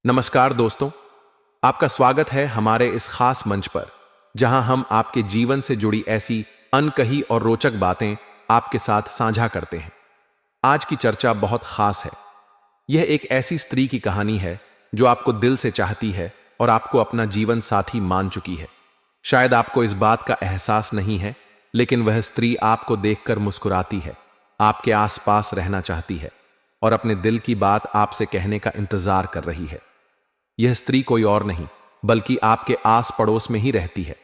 नमस्कार दोस्तों, आपका स्वागत है हमारे इस खास मंच पर जहां हम आपके जीवन से जुड़ी ऐसी अनकही और रोचक बातें आपके साथ साझा करते हैं। आज की चर्चा बहुत खास है। यह एक ऐसी स्त्री की कहानी है जो आपको दिल से चाहती है और आपको अपना जीवन साथी मान चुकी है। शायद आपको इस बात का एहसास नहीं है, लेकिन वह स्त्री आपको देखकर मुस्कुराती है, आपके आसपास रहना चाहती है और अपने दिल की बात आपसे कहने का इंतजार कर रही है। यह स्त्री कोई और नहीं बल्कि आपके आस पड़ोस में ही रहती है।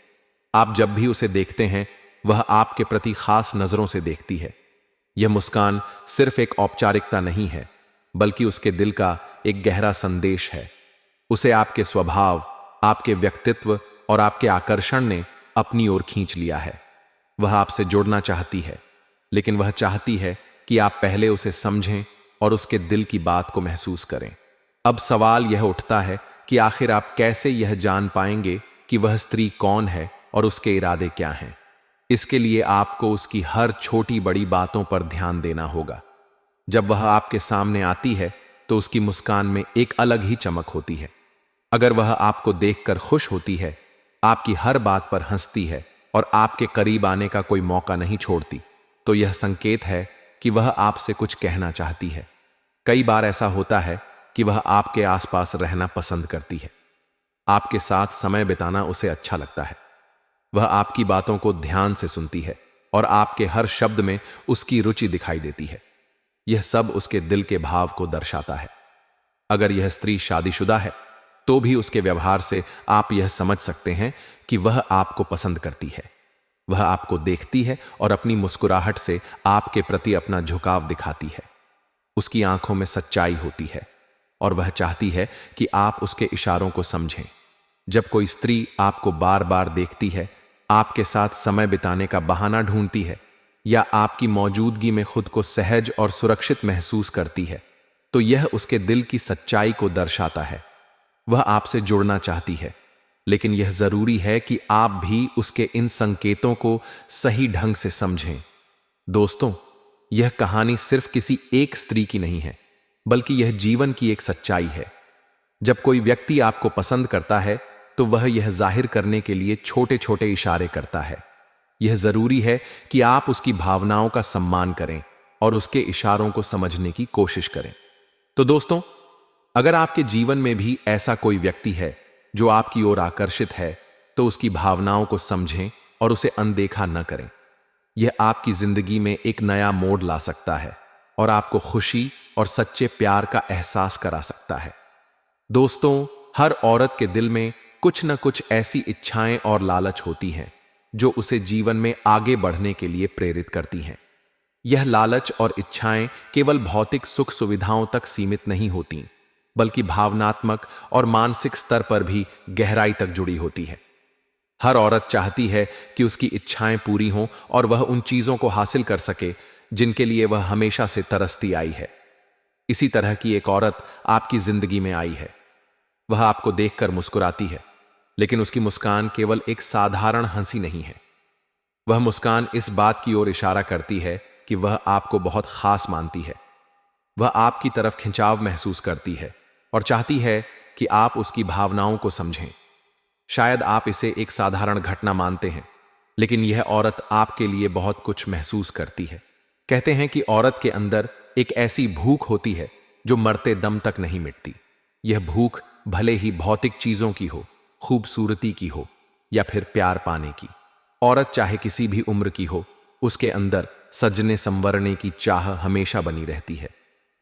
आप जब भी उसे देखते हैं वह आपके प्रति खास नजरों से देखती है। यह मुस्कान सिर्फ एक औपचारिकता नहीं है बल्कि उसके दिल का एक गहरा संदेश है। उसे आपके स्वभाव, आपके व्यक्तित्व और आपके आकर्षण ने अपनी ओर खींच लिया है। वह आपसे जुड़ना चाहती है, लेकिन वह चाहती है कि आप पहले उसे समझें और उसके दिल की बात को महसूस करें। अब सवाल यह उठता है कि आखिर आप कैसे यह जान पाएंगे कि वह स्त्री कौन है और उसके इरादे क्या हैं। इसके लिए आपको उसकी हर छोटी बड़ी बातों पर ध्यान देना होगा। जब वह आपके सामने आती है तो उसकी मुस्कान में एक अलग ही चमक होती है। अगर वह आपको देखकर खुश होती है, आपकी हर बात पर हंसती है और आपके करीब आने का कोई मौका नहीं छोड़ती, तो यह संकेत है कि वह आपसे कुछ कहना चाहती है। कई बार ऐसा होता है कि वह आपके आसपास रहना पसंद करती है। आपके साथ समय बिताना उसे अच्छा लगता है। वह आपकी बातों को ध्यान से सुनती है और आपके हर शब्द में उसकी रुचि दिखाई देती है। यह सब उसके दिल के भाव को दर्शाता है। अगर यह स्त्री शादीशुदा है तो भी उसके व्यवहार से आप यह समझ सकते हैं कि वह आपको पसंद करती है। वह आपको देखती है और अपनी मुस्कुराहट से आपके प्रति अपना झुकाव दिखाती है। उसकी आंखों में सच्चाई होती है और वह चाहती है कि आप उसके इशारों को समझें। जब कोई स्त्री आपको बार बार देखती है, आपके साथ समय बिताने का बहाना ढूंढती है या आपकी मौजूदगी में खुद को सहज और सुरक्षित महसूस करती है, तो यह उसके दिल की सच्चाई को दर्शाता है। वह आपसे जुड़ना चाहती है, लेकिन यह जरूरी है कि आप भी उसके इन संकेतों को सही ढंग से समझें। दोस्तों, यह कहानी सिर्फ किसी एक स्त्री की नहीं है, बल्कि यह जीवन की एक सच्चाई है। जब कोई व्यक्ति आपको पसंद करता है तो वह यह जाहिर करने के लिए छोटे छोटे इशारे करता है। यह जरूरी है कि आप उसकी भावनाओं का सम्मान करें और उसके इशारों को समझने की कोशिश करें। तो दोस्तों, अगर आपके जीवन में भी ऐसा कोई व्यक्ति है जो आपकी ओर आकर्षित है, तो उसकी भावनाओं को समझें और उसे अनदेखा न करें। यह आपकी जिंदगी में एक नया मोड़ ला सकता है और आपको खुशी और सच्चे प्यार का एहसास करा सकता है। दोस्तों, हर औरत के दिल में कुछ न कुछ ऐसी इच्छाएं और लालच होती हैं जो उसे जीवन में आगे बढ़ने के लिए प्रेरित करती हैं। यह लालच और इच्छाएं केवल भौतिक सुख सुविधाओं तक सीमित नहीं होती, बल्कि भावनात्मक और मानसिक स्तर पर भी गहराई तक जुड़ी होती है। हर औरत चाहती है कि उसकी इच्छाएं पूरी हों और वह उन चीजों को हासिल कर सके जिनके लिए वह हमेशा से तरसती आई है। इसी तरह की एक औरत आपकी जिंदगी में आई है। वह आपको देखकर मुस्कुराती है, लेकिन उसकी मुस्कान केवल एक साधारण हंसी नहीं है। वह मुस्कान इस बात की ओर इशारा करती है कि वह आपको बहुत खास मानती है। वह आपकी तरफ खिंचाव महसूस करती है और चाहती है कि आप उसकी भावनाओं को समझें। शायद आप इसे एक साधारण घटना मानते हैं, लेकिन यह औरत आपके लिए बहुत कुछ महसूस करती है। कहते हैं कि औरत के अंदर एक ऐसी भूख होती है जो मरते दम तक नहीं मिटती। यह भूख भले ही भौतिक चीजों की हो, खूबसूरती की हो या फिर प्यार पाने की। औरत चाहे किसी भी उम्र की हो, उसके अंदर सजने संवरने की चाह हमेशा बनी रहती है।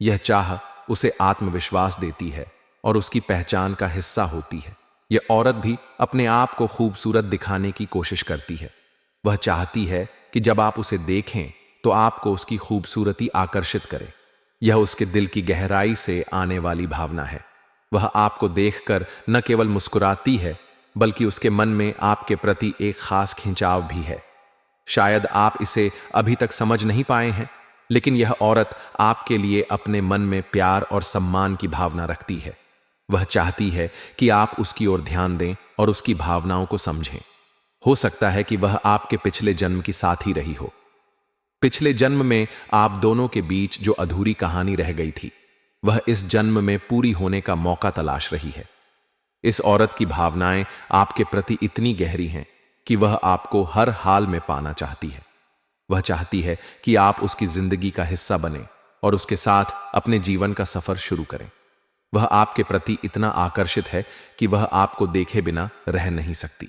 यह चाह उसे आत्मविश्वास देती है और उसकी पहचान का हिस्सा होती है। यह औरत भी अपने आप को खूबसूरत दिखाने की कोशिश करती है। वह चाहती है कि जब आप उसे देखें तो आपको उसकी खूबसूरती आकर्षित करे। यह उसके दिल की गहराई से आने वाली भावना है। वह आपको देखकर न केवल मुस्कुराती है, बल्कि उसके मन में आपके प्रति एक खास खिंचाव भी है। शायद आप इसे अभी तक समझ नहीं पाए हैं, लेकिन यह औरत आपके लिए अपने मन में प्यार और सम्मान की भावना रखती है। वह चाहती है कि आप उसकी ओर ध्यान दें और उसकी भावनाओं को समझें। हो सकता है कि वह आपके पिछले जन्म की साथी रही हो। पिछले जन्म में आप दोनों के बीच जो अधूरी कहानी रह गई थी, वह इस जन्म में पूरी होने का मौका तलाश रही है। इस औरत की भावनाएं आपके प्रति इतनी गहरी हैं कि वह आपको हर हाल में पाना चाहती है। वह चाहती है कि आप उसकी जिंदगी का हिस्सा बने और उसके साथ अपने जीवन का सफर शुरू करें। वह आपके प्रति इतना आकर्षित है कि वह आपको देखे बिना रह नहीं सकती।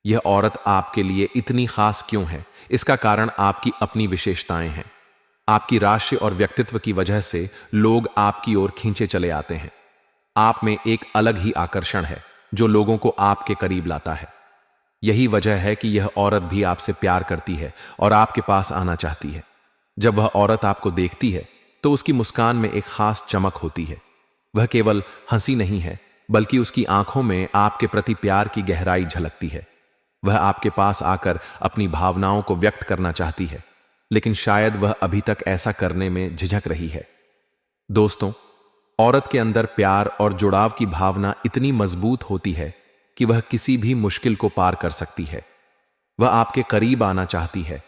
यह औरत आपके लिए इतनी खास क्यों है? इसका कारण आपकी अपनी विशेषताएं हैं। आपकी राशि और व्यक्तित्व की वजह से लोग आपकी ओर खींचे चले आते हैं। आप में एक अलग ही आकर्षण है जो लोगों को आपके करीब लाता है। यही वजह है कि यह औरत भी आपसे प्यार करती है और आपके पास आना चाहती है। जब वह औरत आपको देखती है तो उसकी मुस्कान में एक खास चमक होती है। वह केवल हंसी नहीं है, बल्कि उसकी आंखों में आपके प्रति प्यार की गहराई झलकती है। वह आपके पास आकर अपनी भावनाओं को व्यक्त करना चाहती है, लेकिन शायद वह अभी तक ऐसा करने में झिझक रही है। दोस्तों, औरत के अंदर प्यार और जुड़ाव की भावना इतनी मजबूत होती है कि वह किसी भी मुश्किल को पार कर सकती है। वह आपके करीब आना चाहती है,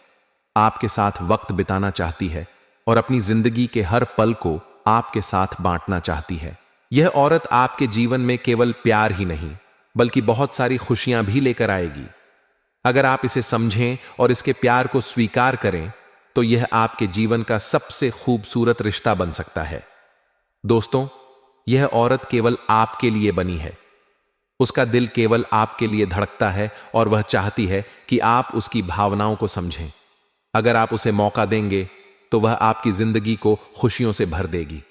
आपके साथ वक्त बिताना चाहती है और अपनी जिंदगी के हर पल को आपके साथ बांटना चाहती है। यह औरत आपके जीवन में केवल प्यार ही नहीं, बल्कि बहुत सारी खुशियां भी लेकर आएगी। अगर आप इसे समझें और इसके प्यार को स्वीकार करें, तो यह आपके जीवन का सबसे खूबसूरत रिश्ता बन सकता है। दोस्तों, यह औरत केवल आपके लिए बनी है। उसका दिल केवल आपके लिए धड़कता है और वह चाहती है कि आप उसकी भावनाओं को समझें। अगर आप उसे मौका देंगे तो वह आपकी जिंदगी को खुशियों से भर देगी।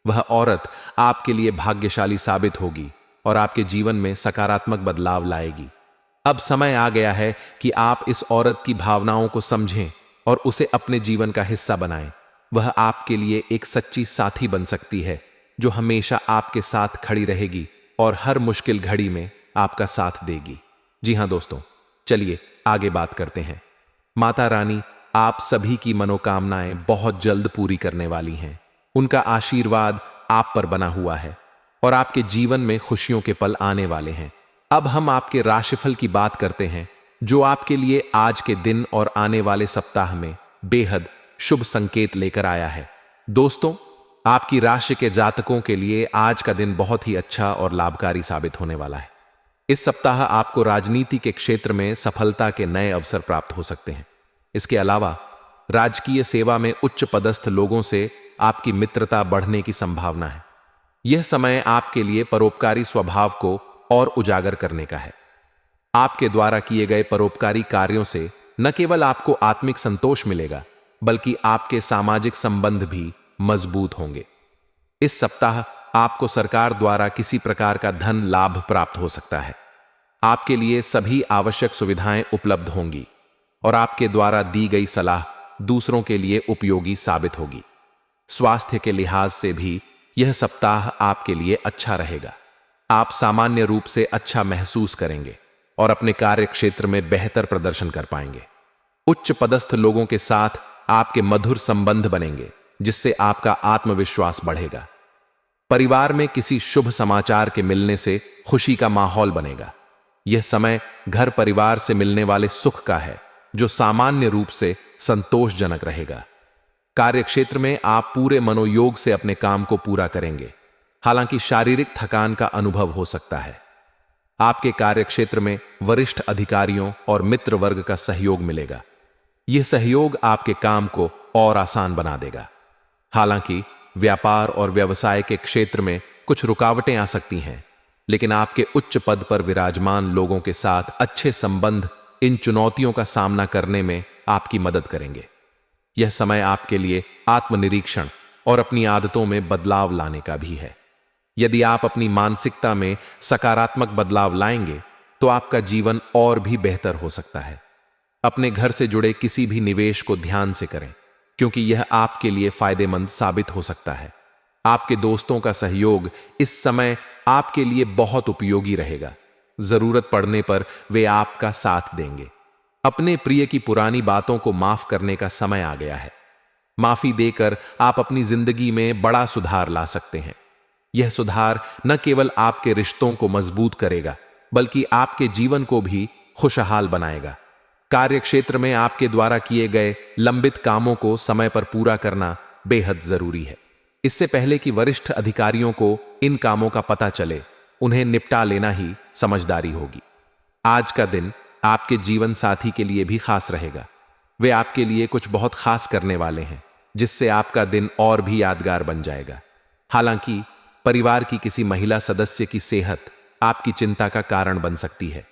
वह औरत आपके लिए भाग्यशाली साबित होगी और आपके जीवन में सकारात्मक बदलाव लाएगी। अब समय आ गया है कि आप इस औरत की भावनाओं को समझें और उसे अपने जीवन का हिस्सा बनाएं। वह आपके लिए एक सच्ची साथी बन सकती है जो हमेशा आपके साथ खड़ी रहेगी और हर मुश्किल घड़ी में आपका साथ देगी। जी हां दोस्तों, चलिए आगे बात करते हैं। माता रानी आप सभी की मनोकामनाएं बहुत जल्द पूरी करने वाली हैं। उनका आशीर्वाद आप पर बना हुआ है और आपके जीवन में खुशियों के पल आने वाले हैं। अब हम आपके राशिफल की बात करते हैं, जो आपके लिए आज के दिन और आने वाले सप्ताह में बेहद शुभ संकेत लेकर आया है। दोस्तों, आपकी राशि के जातकों के लिए आज का दिन बहुत ही अच्छा और लाभकारी साबित होने वाला है। इस सप्ताह आपको राजनीति के क्षेत्र में सफलता के नए अवसर प्राप्त हो सकते हैं। इसके अलावा राजकीय सेवा में उच्च पदस्थ लोगों से आपकी मित्रता बढ़ने की संभावना है। यह समय आपके लिए परोपकारी स्वभाव को और उजागर करने का है। आपके द्वारा किए गए परोपकारी कार्यों से न केवल आपको आत्मिक संतोष मिलेगा, बल्कि आपके सामाजिक संबंध भी मजबूत होंगे। इस सप्ताह आपको सरकार द्वारा किसी प्रकार का धन लाभ प्राप्त हो सकता है। आपके लिए सभी आवश्यक सुविधाएं उपलब्ध होंगी और आपके द्वारा दी गई सलाह दूसरों के लिए उपयोगी साबित होगी। स्वास्थ्य के लिहाज से भी यह सप्ताह आपके लिए अच्छा रहेगा। आप सामान्य रूप से अच्छा महसूस करेंगे और अपने कार्य क्षेत्र में बेहतर प्रदर्शन कर पाएंगे। उच्च पदस्थ लोगों के साथ आपके मधुर संबंध बनेंगे, जिससे आपका आत्मविश्वास बढ़ेगा। परिवार में किसी शुभ समाचार के मिलने से खुशी का माहौल बनेगा। यह समय घर परिवार से मिलने वाले सुख का है, जो सामान्य रूप से संतोषजनक रहेगा। कार्यक्षेत्र में आप पूरे मनोयोग से अपने काम को पूरा करेंगे, हालांकि शारीरिक थकान का अनुभव हो सकता है। आपके कार्यक्षेत्र में वरिष्ठ अधिकारियों और मित्र वर्ग का सहयोग मिलेगा। यह सहयोग आपके काम को और आसान बना देगा। हालांकि व्यापार और व्यवसाय के क्षेत्र में कुछ रुकावटें आ सकती हैं, लेकिन आपके उच्च पद पर विराजमान लोगों के साथ अच्छे संबंध इन चुनौतियों का सामना करने में आपकी मदद करेंगे। यह समय आपके लिए आत्मनिरीक्षण और अपनी आदतों में बदलाव लाने का भी है। यदि आप अपनी मानसिकता में सकारात्मक बदलाव लाएंगे, तो आपका जीवन और भी बेहतर हो सकता है। अपने घर से जुड़े किसी भी निवेश को ध्यान से करें, क्योंकि यह आपके लिए फायदेमंद साबित हो सकता है। आपके दोस्तों का सहयोग इस समय आपके लिए बहुत उपयोगी रहेगा। जरूरत पड़ने पर वे आपका साथ देंगे। अपने प्रिय की पुरानी बातों को माफ करने का समय आ गया है। माफी देकर आप अपनी जिंदगी में बड़ा सुधार ला सकते हैं। यह सुधार न केवल आपके रिश्तों को मजबूत करेगा, बल्कि आपके जीवन को भी खुशहाल बनाएगा। कार्यक्षेत्र में आपके द्वारा किए गए लंबित कामों को समय पर पूरा करना बेहद जरूरी है। इससे पहले कि वरिष्ठ अधिकारियों को इन कामों का पता चले, उन्हें निपटा लेना ही समझदारी होगी। आज का दिन आपके जीवन साथी के लिए भी खास रहेगा। वे आपके लिए कुछ बहुत खास करने वाले हैं, जिससे आपका दिन और भी यादगार बन जाएगा। हालांकि परिवार की किसी महिला सदस्य की सेहत आपकी चिंता का कारण बन सकती है।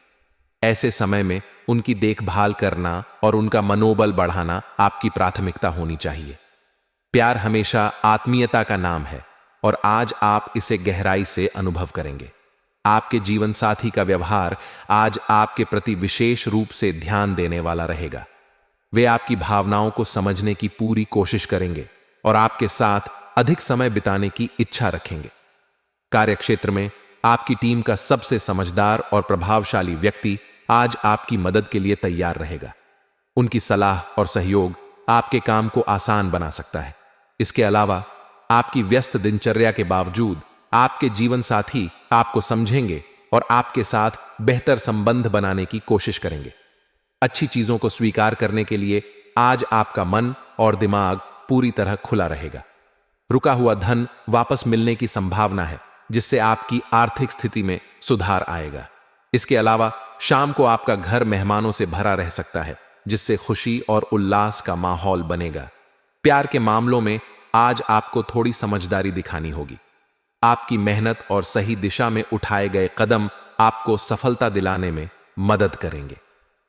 ऐसे समय में उनकी देखभाल करना और उनका मनोबल बढ़ाना आपकी प्राथमिकता होनी चाहिए। प्यार हमेशा आत्मीयता का नाम है और आज आप इसे गहराई से अनुभव करेंगे। आपके जीवन साथी का व्यवहार आज आपके प्रति विशेष रूप से ध्यान देने वाला रहेगा। वे आपकी भावनाओं को समझने की पूरी कोशिश करेंगे और आपके साथ अधिक समय बिताने की इच्छा रखेंगे। कार्यक्षेत्र में आपकी टीम का सबसे समझदार और प्रभावशाली व्यक्ति आज आपकी मदद के लिए तैयार रहेगा। उनकी सलाह और सहयोग आपके काम को आसान बना सकता है। इसके अलावा आपकी व्यस्त दिनचर्या के बावजूद आपके जीवन साथी आपको समझेंगे और आपके साथ बेहतर संबंध बनाने की कोशिश करेंगे। अच्छी चीजों को स्वीकार करने के लिए आज आपका मन और दिमाग पूरी तरह खुला रहेगा। रुका हुआ धन वापस मिलने की संभावना है, जिससे आपकी आर्थिक स्थिति में सुधार आएगा। इसके अलावा शाम को आपका घर मेहमानों से भरा रह सकता है, जिससे खुशी और उल्लास का माहौल बनेगा। प्यार के मामलों में आज आपको थोड़ी समझदारी दिखानी होगी। आपकी मेहनत और सही दिशा में उठाए गए कदम आपको सफलता दिलाने में मदद करेंगे।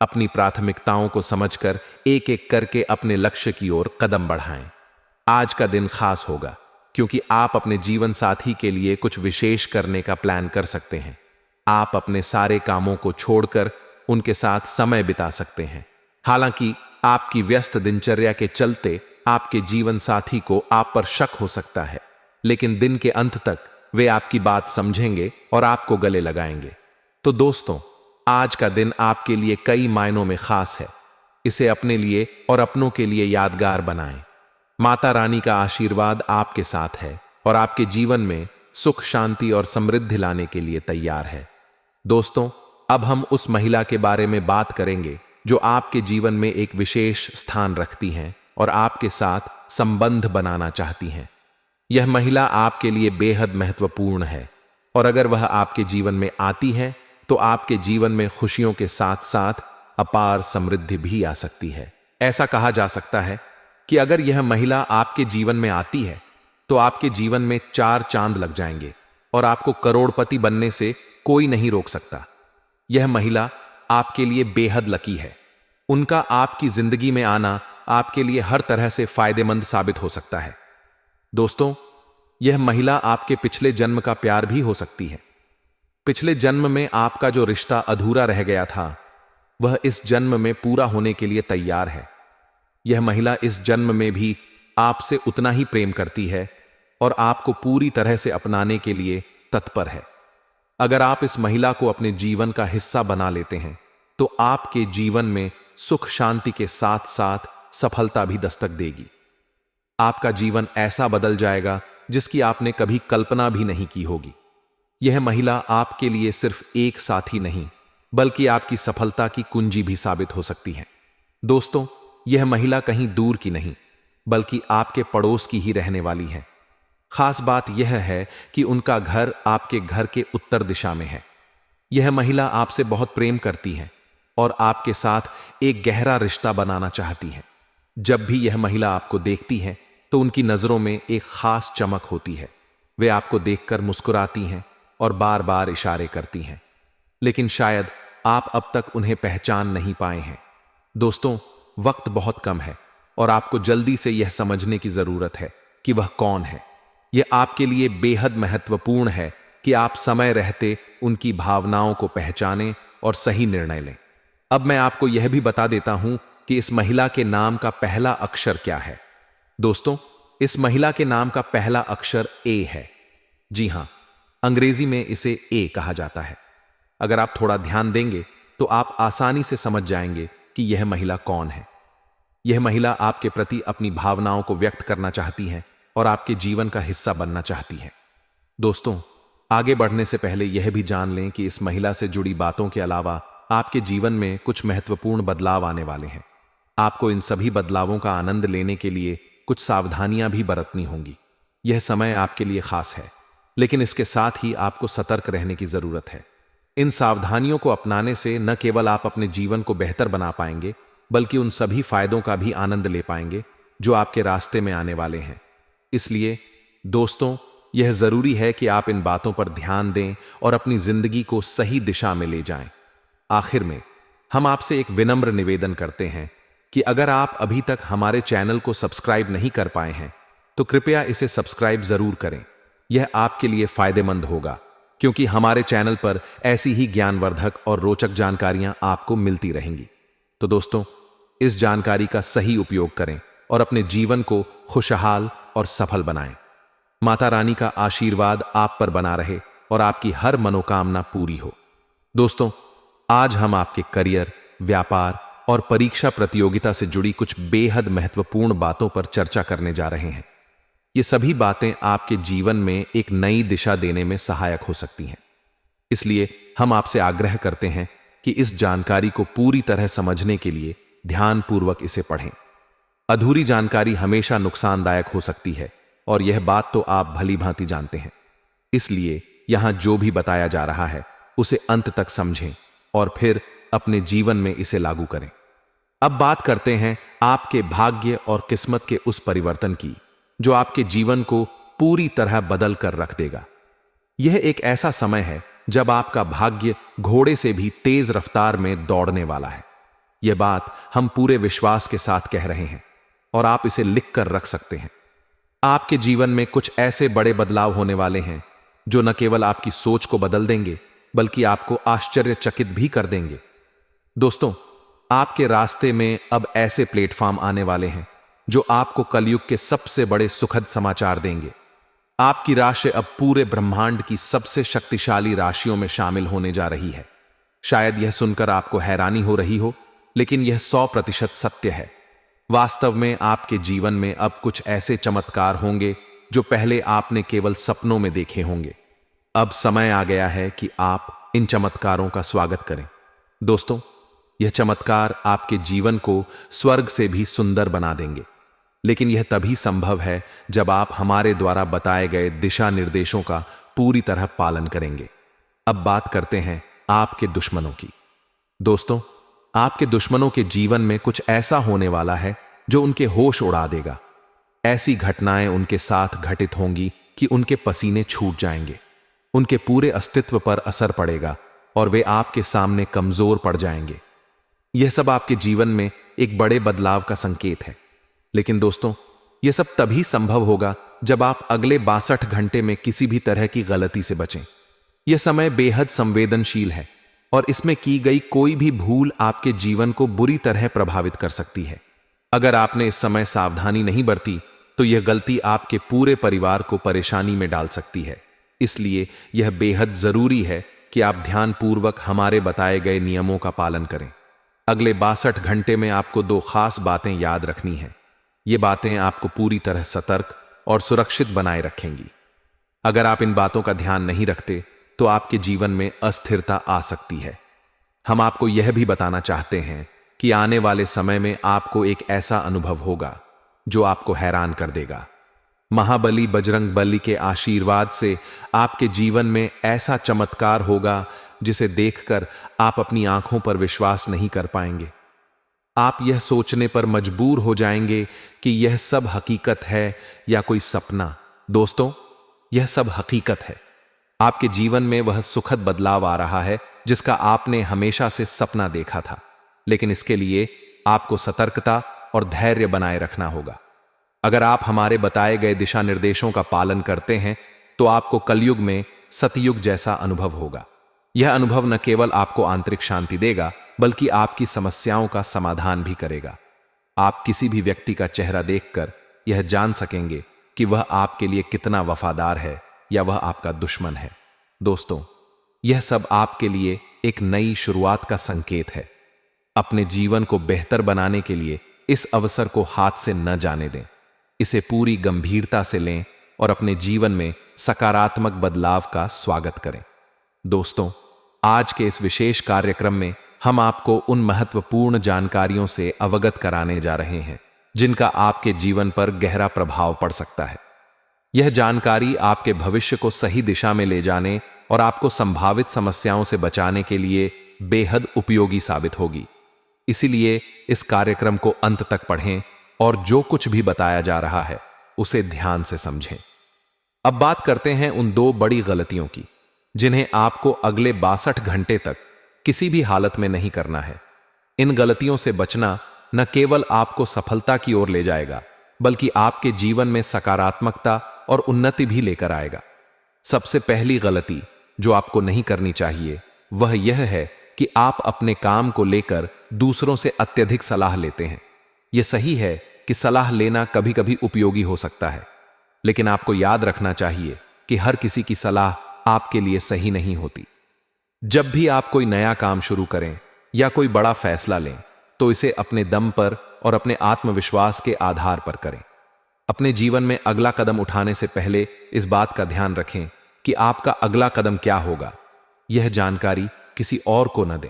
अपनी प्राथमिकताओं को समझकर एक एक करके अपने लक्ष्य की ओर कदम बढ़ाएं। आज का दिन खास होगा क्योंकि आप अपने जीवन साथी के लिए कुछ विशेष करने का प्लान कर सकते हैं। आप अपने सारे कामों को छोड़कर उनके साथ समय बिता सकते हैं। हालांकि आपकी व्यस्त दिनचर्या के चलते आपके जीवन साथी को आप पर शक हो सकता है, लेकिन दिन के अंत तक वे आपकी बात समझेंगे और आपको गले लगाएंगे। तो दोस्तों, आज का दिन आपके लिए कई मायनों में खास है। इसे अपने लिए और अपनों के लिए यादगार बनाएं। माता रानी का आशीर्वाद आपके साथ है और आपके जीवन में सुख, शांति और समृद्धि लाने के लिए तैयार है। दोस्तों, अब हम उस महिला के बारे में बात करेंगे जो आपके जीवन में एक विशेष स्थान रखती हैं और आपके साथ संबंध बनाना चाहती हैं। यह महिला आपके लिए बेहद महत्वपूर्ण है और अगर वह आपके जीवन में आती है तो आपके जीवन में खुशियों के साथ साथ अपार समृद्धि भी आ सकती है। ऐसा कहा जा सकता है कि अगर यह महिला आपके जीवन में आती है तो आपके जीवन में 4 चांद लग जाएंगे और आपको करोड़पति बनने से कोई नहीं रोक सकता। यह महिला आपके लिए बेहद लकी है। उनका आपकी जिंदगी में आना आपके लिए हर तरह से फायदेमंद साबित हो सकता है। दोस्तों, यह महिला आपके पिछले जन्म का प्यार भी हो सकती है। पिछले जन्म में आपका जो रिश्ता अधूरा रह गया था, वह इस जन्म में पूरा होने के लिए तैयार है। यह महिला इस जन्म में भी आपसे उतना ही प्रेम करती है और आपको पूरी तरह से अपनाने के लिए तत्पर है। अगर आप इस महिला को अपने जीवन का हिस्सा बना लेते हैं तो आपके जीवन में सुख, शांति के साथ साथ सफलता भी दस्तक देगी। आपका जीवन ऐसा बदल जाएगा जिसकी आपने कभी कल्पना भी नहीं की होगी। यह महिला आपके लिए सिर्फ एक साथी नहीं, बल्कि आपकी सफलता की कुंजी भी साबित हो सकती है। दोस्तों, यह महिला कहीं दूर की नहीं, बल्कि आपके पड़ोस की ही रहने वाली है। खास बात यह है कि उनका घर आपके घर के उत्तर दिशा में है। यह महिला आपसे बहुत प्रेम करती है और आपके साथ एक गहरा रिश्ता बनाना चाहती है। जब भी यह महिला आपको देखती है तो उनकी नजरों में एक खास चमक होती है। वे आपको देखकर मुस्कुराती हैं और बार बार इशारे करती हैं, लेकिन शायद आप अब तक उन्हें पहचान नहीं पाए हैं। दोस्तों, वक्त बहुत कम है और आपको जल्दी से यह समझने की जरूरत है कि वह कौन है। यह आपके लिए बेहद महत्वपूर्ण है कि आप समय रहते उनकी भावनाओं को पहचानें और सही निर्णय लें। अब मैं आपको यह भी बता देता हूं कि इस महिला के नाम का पहला अक्षर क्या है। दोस्तों, इस महिला के नाम का पहला अक्षर ए है। जी हां, अंग्रेजी में इसे ए कहा जाता है। अगर आप थोड़ा ध्यान देंगे तो आप आसानी से समझ जाएंगे कि यह महिला कौन है। यह महिला आपके प्रति अपनी भावनाओं को व्यक्त करना चाहती है और आपके जीवन का हिस्सा बनना चाहती है। दोस्तों, आगे बढ़ने से पहले यह भी जान लें कि इस महिला से जुड़ी बातों के अलावा आपके जीवन में कुछ महत्वपूर्ण बदलाव आने वाले हैं। आपको इन सभी बदलावों का आनंद लेने के लिए कुछ सावधानियां भी बरतनी होंगी। यह समय आपके लिए खास है, लेकिन इसके साथ ही आपको सतर्क रहने की जरूरत है। इन सावधानियों को अपनाने से न केवल आप अपने जीवन को बेहतर बना पाएंगे, बल्कि उन सभी फायदों का भी आनंद ले पाएंगे जो आपके रास्ते में आने वाले हैं। इसलिए दोस्तों, यह जरूरी है कि आप इन बातों पर ध्यान दें और अपनी जिंदगी को सही दिशा में ले जाएं। आखिर में हम आपसे एक विनम्र निवेदन करते हैं कि अगर आप अभी तक हमारे चैनल को सब्सक्राइब नहीं कर पाए हैं तो कृपया इसे सब्सक्राइब जरूर करें। यह आपके लिए फायदेमंद होगा, क्योंकि हमारे चैनल पर ऐसी ही ज्ञानवर्धक और रोचक जानकारियां आपको मिलती रहेंगी। तो दोस्तों, इस जानकारी का सही उपयोग करें और अपने जीवन को खुशहाल और सफल बनाएं। माता रानी का आशीर्वाद आप पर बना रहे और आपकी हर मनोकामना पूरी हो। दोस्तों, आज हम आपके करियर, व्यापार और परीक्षा प्रतियोगिता से जुड़ी कुछ बेहद महत्वपूर्ण बातों पर चर्चा करने जा रहे हैं। ये सभी बातें आपके जीवन में एक नई दिशा देने में सहायक हो सकती हैं। इसलिए हम आपसे आग्रह करते हैं कि इस जानकारी को पूरी तरह समझने के लिए ध्यानपूर्वक इसे पढ़ें। अधूरी जानकारी हमेशा नुकसानदायक हो सकती है और यह बात तो आप भली भांति जानते हैं। इसलिए यहां जो भी बताया जा रहा है उसे अंत तक समझें और फिर अपने जीवन में इसे लागू करें। अब बात करते हैं आपके भाग्य और किस्मत के उस परिवर्तन की जो आपके जीवन को पूरी तरह बदल कर रख देगा। यह एक ऐसा समय है जब आपका भाग्य घोड़े से भी तेज रफ्तार में दौड़ने वाला है। यह बात हम पूरे विश्वास के साथ कह रहे हैं और आप इसे लिख कर रख सकते हैं। आपके जीवन में कुछ ऐसे बड़े बदलाव होने वाले हैं जो न केवल आपकी सोच को बदल देंगे, बल्कि आपको आश्चर्यचकित भी कर देंगे। दोस्तों, आपके रास्ते में अब ऐसे प्लेटफॉर्म आने वाले हैं जो आपको कलयुग के सबसे बड़े सुखद समाचार देंगे। आपकी राशि अब पूरे ब्रह्मांड की सबसे शक्तिशाली राशियों में शामिल होने जा रही है। शायद यह सुनकर आपको हैरानी हो रही हो, लेकिन यह 100% सत्य है। वास्तव में आपके जीवन में अब कुछ ऐसे चमत्कार होंगे जो पहले आपने केवल सपनों में देखे होंगे। अब समय आ गया है कि आप इन चमत्कारों का स्वागत करें। दोस्तों, यह चमत्कार आपके जीवन को स्वर्ग से भी सुंदर बना देंगे, लेकिन यह तभी संभव है जब आप हमारे द्वारा बताए गए दिशा निर्देशों का पूरी तरह पालन करेंगे। अब बात करते हैं आपके दुश्मनों की। दोस्तों, आपके दुश्मनों के जीवन में कुछ ऐसा होने वाला है जो उनके होश उड़ा देगा। ऐसी घटनाएं उनके साथ घटित होंगी कि उनके पसीने छूट जाएंगे, उनके पूरे अस्तित्व पर असर पड़ेगा और वे आपके सामने कमजोर पड़ जाएंगे। यह सब आपके जीवन में एक बड़े बदलाव का संकेत है। लेकिन दोस्तों, यह सब तभी संभव होगा जब आप अगले 62 घंटे में किसी भी तरह की गलती से बचें। यह समय बेहद संवेदनशील है और इसमें की गई कोई भी भूल आपके जीवन को बुरी तरह प्रभावित कर सकती है। अगर आपने इस समय सावधानी नहीं बरती तो यह गलती आपके पूरे परिवार को परेशानी में डाल सकती है। इसलिए यह बेहद जरूरी है कि आप ध्यानपूर्वक हमारे बताए गए नियमों का पालन करें। अगले 62 घंटे में आपको 2 खास बातें याद रखनी हैं। ये बातें आपको पूरी तरह सतर्क और सुरक्षित बनाए रखेंगी। अगर आप इन बातों का ध्यान नहीं रखते तो आपके जीवन में अस्थिरता आ सकती है। हम आपको यह भी बताना चाहते हैं कि आने वाले समय में आपको एक ऐसा अनुभव होगा जो आपको हैरान कर देगा। महाबली बजरंग बली के आशीर्वाद से आपके जीवन में ऐसा चमत्कार होगा जिसे देखकर आप अपनी आंखों पर विश्वास नहीं कर पाएंगे। आप यह सोचने पर मजबूर हो जाएंगे कि यह सब हकीकत है या कोई सपना। दोस्तों, यह सब हकीकत है। आपके जीवन में वह सुखद बदलाव आ रहा है जिसका आपने हमेशा से सपना देखा था, लेकिन इसके लिए आपको सतर्कता और धैर्य बनाए रखना होगा। अगर आप हमारे बताए गए दिशा निर्देशों का पालन करते हैं तो आपको कलयुग में सतयुग जैसा अनुभव होगा। यह अनुभव न केवल आपको आंतरिक शांति देगा, बल्कि आपकी समस्याओं का समाधान भी करेगा। आप किसी भी व्यक्ति का चेहरा देखकर यह जान सकेंगे कि वह आपके लिए कितना वफादार है या वह आपका दुश्मन है। दोस्तों, यह सब आपके लिए एक नई शुरुआत का संकेत है। अपने जीवन को बेहतर बनाने के लिए इस अवसर को हाथ से न जाने दें। इसे पूरी गंभीरता से लें और अपने जीवन में सकारात्मक बदलाव का स्वागत करें। दोस्तों, आज के इस विशेष कार्यक्रम में हम आपको उन महत्वपूर्ण जानकारियों से अवगत कराने जा रहे हैं जिनका आपके जीवन पर गहरा प्रभाव पड़ सकता है। यह जानकारी आपके भविष्य को सही दिशा में ले जाने और आपको संभावित समस्याओं से बचाने के लिए बेहद उपयोगी साबित होगी। इसीलिए इस कार्यक्रम को अंत तक पढ़ें और जो कुछ भी बताया जा रहा है उसे ध्यान से समझें। अब बात करते हैं उन 2 बड़ी गलतियों की जिन्हें आपको अगले 62 घंटे तक किसी भी हालत में नहीं करना है। इन गलतियों से बचना न केवल आपको सफलता की ओर ले जाएगा बल्कि आपके जीवन में सकारात्मकता और उन्नति भी लेकर आएगा। सबसे पहली गलती जो आपको नहीं करनी चाहिए वह यह है कि आप अपने काम को लेकर दूसरों से अत्यधिक सलाह लेते हैं। यह सही है कि सलाह लेना कभी कभी उपयोगी हो सकता है, लेकिन आपको याद रखना चाहिए कि हर किसी की सलाह आपके लिए सही नहीं होती। जब भी आप कोई नया काम शुरू करें या कोई बड़ा फैसला लें तो इसे अपने दम पर और अपने आत्मविश्वास के आधार पर करें। अपने जीवन में अगला कदम उठाने से पहले इस बात का ध्यान रखें कि आपका अगला कदम क्या होगा। यह जानकारी किसी और को न दें।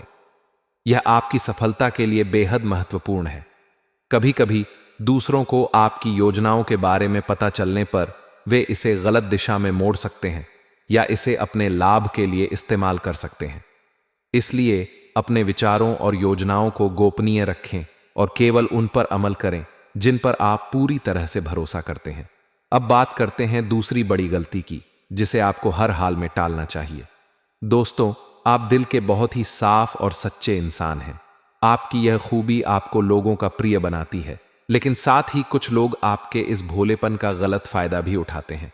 यह आपकी सफलता के लिए बेहद महत्वपूर्ण है। कभी कभी दूसरों को आपकी योजनाओं के बारे में पता चलने पर वे इसे गलत दिशा में मोड़ सकते हैं या इसे अपने लाभ के लिए इस्तेमाल कर सकते हैं। इसलिए अपने विचारों और योजनाओं को गोपनीय रखें और केवल उन पर अमल करें जिन पर आप पूरी तरह से भरोसा करते हैं। अब बात करते हैं दूसरी बड़ी गलती की जिसे आपको हर हाल में टालना चाहिए। दोस्तों, आप दिल के बहुत ही साफ और सच्चे इंसान हैं। आपकी यह खूबी आपको लोगों का प्रिय बनाती है, लेकिन साथ ही कुछ लोग आपके इस भोलेपन का गलत फायदा भी उठाते हैं।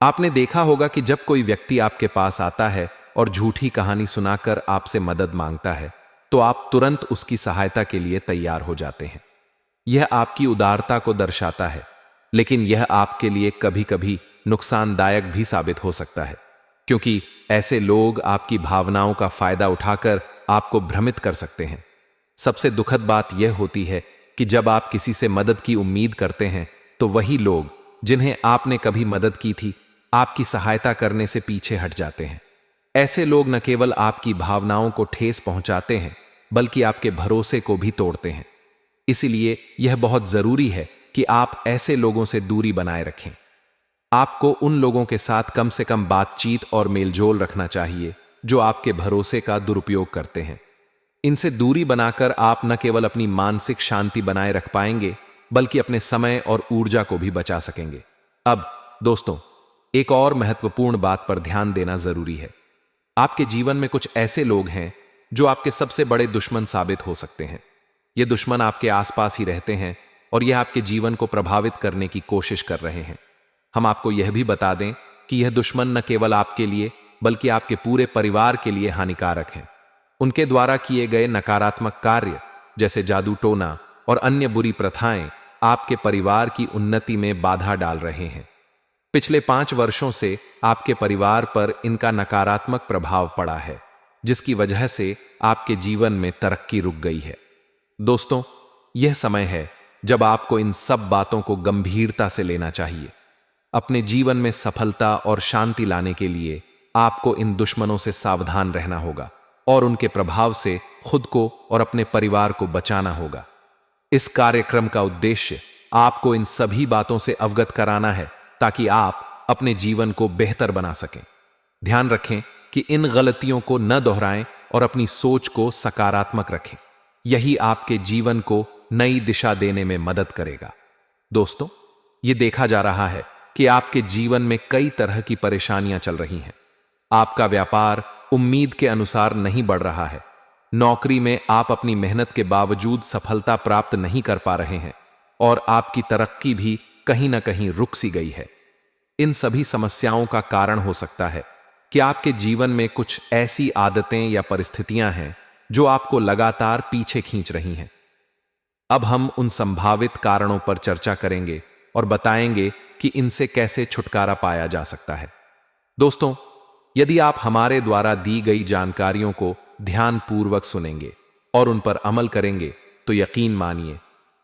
आपने देखा होगा कि जब कोई व्यक्ति आपके पास आता है और झूठी कहानी सुनाकर आपसे मदद मांगता है तो आप तुरंत उसकी सहायता के लिए तैयार हो जाते हैं। यह आपकी उदारता को दर्शाता है, लेकिन यह आपके लिए कभी कभी नुकसानदायक भी साबित हो सकता है, क्योंकि ऐसे लोग आपकी भावनाओं का फायदा उठाकर आपको भ्रमित कर सकते हैं। सबसे दुखद बात यह होती है कि जब आप किसी से मदद की उम्मीद करते हैं तो वही लोग जिन्हें आपने कभी मदद की थी आपकी सहायता करने से पीछे हट जाते हैं। ऐसे लोग न केवल आपकी भावनाओं को ठेस पहुंचाते हैं बल्कि आपके भरोसे को भी तोड़ते हैं। इसलिए यह बहुत जरूरी है कि आप ऐसे लोगों से दूरी बनाए रखें। आपको उन लोगों के साथ कम से कम बातचीत और मेलजोल रखना चाहिए जो आपके भरोसे का दुरुपयोग करते हैं। इनसे दूरी बनाकर आप न केवल अपनी मानसिक शांति बनाए रख पाएंगे बल्कि अपने समय और ऊर्जा को भी बचा सकेंगे। अब दोस्तों, एक और महत्वपूर्ण बात पर ध्यान देना जरूरी है। आपके जीवन में कुछ ऐसे लोग हैं जो आपके सबसे बड़े दुश्मन साबित हो सकते हैं। ये दुश्मन आपके आसपास ही रहते हैं और यह आपके जीवन को प्रभावित करने की कोशिश कर रहे हैं। हम आपको यह भी बता दें कि यह दुश्मन न केवल आपके लिए बल्कि आपके पूरे परिवार के लिए हानिकारक हैं। उनके द्वारा किए गए नकारात्मक कार्य जैसे जादू टोना और अन्य बुरी प्रथाएं आपके परिवार की उन्नति में बाधा डाल रहे हैं। पिछले 5 वर्षों से आपके परिवार पर इनका नकारात्मक प्रभाव पड़ा है, जिसकी वजह से आपके जीवन में तरक्की रुक गई है। दोस्तों, यह समय है जब आपको इन सब बातों को गंभीरता से लेना चाहिए। अपने जीवन में सफलता और शांति लाने के लिए आपको इन दुश्मनों से सावधान रहना होगा और उनके प्रभाव से खुद को और अपने परिवार को बचाना होगा। इस कार्यक्रम का उद्देश्य आपको इन सभी बातों से अवगत कराना है ताकि आप अपने जीवन को बेहतर बना सकें। ध्यान रखें कि इन गलतियों को न दोहराएं और अपनी सोच को सकारात्मक रखें। यही आपके जीवन को नई दिशा देने में मदद करेगा। दोस्तों, यह देखा जा रहा है कि आपके जीवन में कई तरह की परेशानियां चल रही हैं। आपका व्यापार उम्मीद के अनुसार नहीं बढ़ रहा है। नौकरी में आप अपनी मेहनत के बावजूद सफलता प्राप्त नहीं कर पा रहे हैं और आपकी तरक्की भी कहीं ना कहीं रुक सी गई है। इन सभी समस्याओं का कारण हो सकता है कि आपके जीवन में कुछ ऐसी आदतें या परिस्थितियां हैं जो आपको लगातार पीछे खींच रही हैं। अब हम उन संभावित कारणों पर चर्चा करेंगे और बताएंगे कि इनसे कैसे छुटकारा पाया जा सकता है। दोस्तों, यदि आप हमारे द्वारा दी गई जानकारियों को ध्यानपूर्वक सुनेंगे और उन पर अमल करेंगे तो यकीन मानिए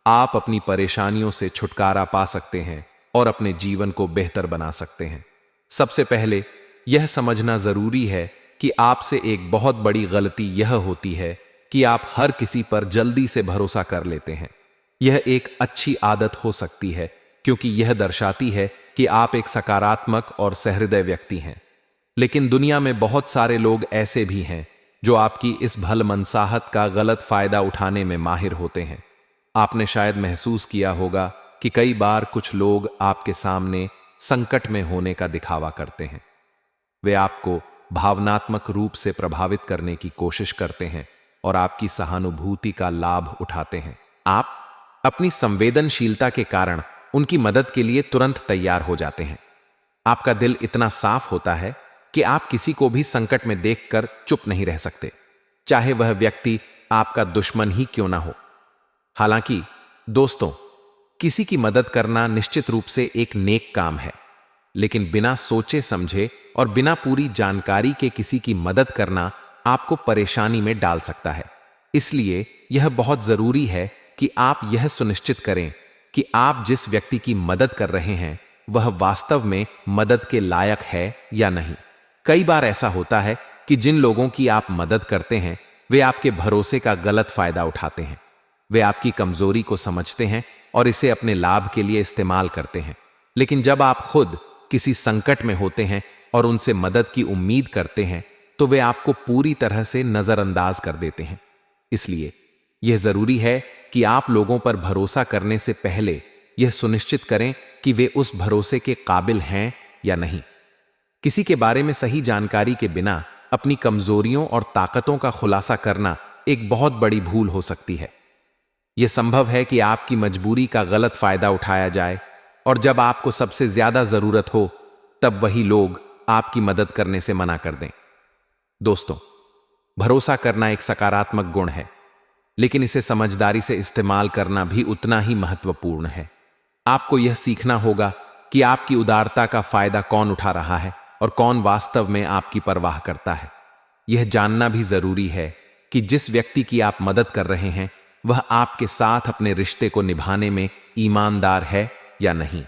आप अपनी परेशानियों से छुटकारा पा सकते हैं और अपने जीवन को बेहतर बना सकते हैं। सबसे पहले यह समझना जरूरी है कि आपसे एक बहुत बड़ी गलती यह होती है कि आप हर किसी पर जल्दी से भरोसा कर लेते हैं। यह एक अच्छी आदत हो सकती है क्योंकि यह दर्शाती है कि आप एक सकारात्मक और सहृदय व्यक्ति हैं, लेकिन दुनिया में बहुत सारे लोग ऐसे भी हैं जो आपकी इस भलमनसाहत का गलत फायदा उठाने में माहिर होते हैं। आपने शायद महसूस किया होगा कि कई बार कुछ लोग आपके सामने संकट में होने का दिखावा करते हैं। वे आपको भावनात्मक रूप से प्रभावित करने की कोशिश करते हैं और आपकी सहानुभूति का लाभ उठाते हैं। आप अपनी संवेदनशीलता के कारण उनकी मदद के लिए तुरंत तैयार हो जाते हैं। आपका दिल इतना साफ होता है कि आप किसी को भी संकट में देखकर चुप नहीं रह सकते, चाहे वह व्यक्ति आपका दुश्मन ही क्यों ना हो। हालांकि दोस्तों, किसी की मदद करना निश्चित रूप से एक नेक काम है, लेकिन बिना सोचे समझे और बिना पूरी जानकारी के किसी की मदद करना आपको परेशानी में डाल सकता है। इसलिए यह बहुत जरूरी है कि आप यह सुनिश्चित करें कि आप जिस व्यक्ति की मदद कर रहे हैं वह वास्तव में मदद के लायक है या नहीं। कई बार ऐसा होता है कि जिन लोगों की आप मदद करते हैं वे आपके भरोसे का गलत फायदा उठाते हैं। वे आपकी कमजोरी को समझते हैं और इसे अपने लाभ के लिए इस्तेमाल करते हैं। लेकिन जब आप खुद किसी संकट में होते हैं और उनसे मदद की उम्मीद करते हैं तो वे आपको पूरी तरह से नजरअंदाज कर देते हैं। इसलिए यह जरूरी है कि आप लोगों पर भरोसा करने से पहले यह सुनिश्चित करें कि वे उस भरोसे के काबिल हैं या नहीं। किसी के बारे में सही जानकारी के बिना अपनी कमजोरियों और ताकतों का खुलासा करना एक बहुत बड़ी भूल हो सकती है। यह संभव है कि आपकी मजबूरी का गलत फायदा उठाया जाए और जब आपको सबसे ज्यादा जरूरत हो तब वही लोग आपकी मदद करने से मना कर दें। दोस्तों, भरोसा करना एक सकारात्मक गुण है, लेकिन इसे समझदारी से इस्तेमाल करना भी उतना ही महत्वपूर्ण है। आपको यह सीखना होगा कि आपकी उदारता का फायदा कौन उठा रहा है और कौन वास्तव में आपकी परवाह करता है। यह जानना भी जरूरी है कि जिस व्यक्ति की आप मदद कर रहे हैं वह आपके साथ अपने रिश्ते को निभाने में ईमानदार है या नहीं।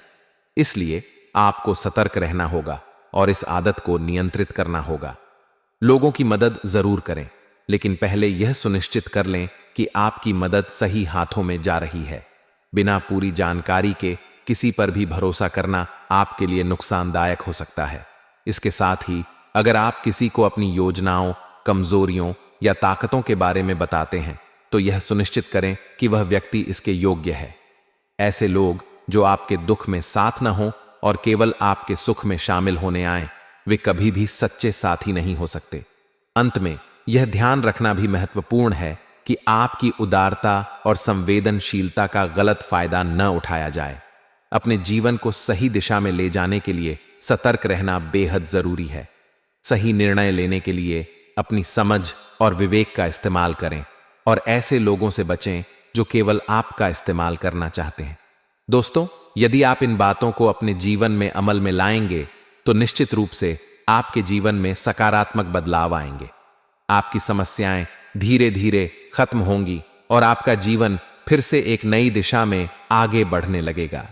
इसलिए आपको सतर्क रहना होगा और इस आदत को नियंत्रित करना होगा। लोगों की मदद जरूर करें, लेकिन पहले यह सुनिश्चित कर लें कि आपकी मदद सही हाथों में जा रही है। बिना पूरी जानकारी के किसी पर भी भरोसा करना आपके लिए नुकसानदायक हो सकता है। इसके साथ ही अगर आप किसी को अपनी योजनाओं, कमजोरियों या ताकतों के बारे में बताते हैं तो यह सुनिश्चित करें कि वह व्यक्ति इसके योग्य है। ऐसे लोग जो आपके दुख में साथ न हों और केवल आपके सुख में शामिल होने आए, वे कभी भी सच्चे साथी नहीं हो सकते। अंत में यह ध्यान रखना भी महत्वपूर्ण है कि आपकी उदारता और संवेदनशीलता का गलत फायदा न उठाया जाए। अपने जीवन को सही दिशा में ले जाने के लिए सतर्क रहना बेहद जरूरी है। सही निर्णय लेने के लिए अपनी समझ और विवेक का इस्तेमाल करें और ऐसे लोगों से बचें जो केवल आपका इस्तेमाल करना चाहते हैं। दोस्तों, यदि आप इन बातों को अपने जीवन में अमल में लाएंगे तो निश्चित रूप से आपके जीवन में सकारात्मक बदलाव आएंगे। आपकी समस्याएं धीरे धीरे खत्म होंगी और आपका जीवन फिर से एक नई दिशा में आगे बढ़ने लगेगा।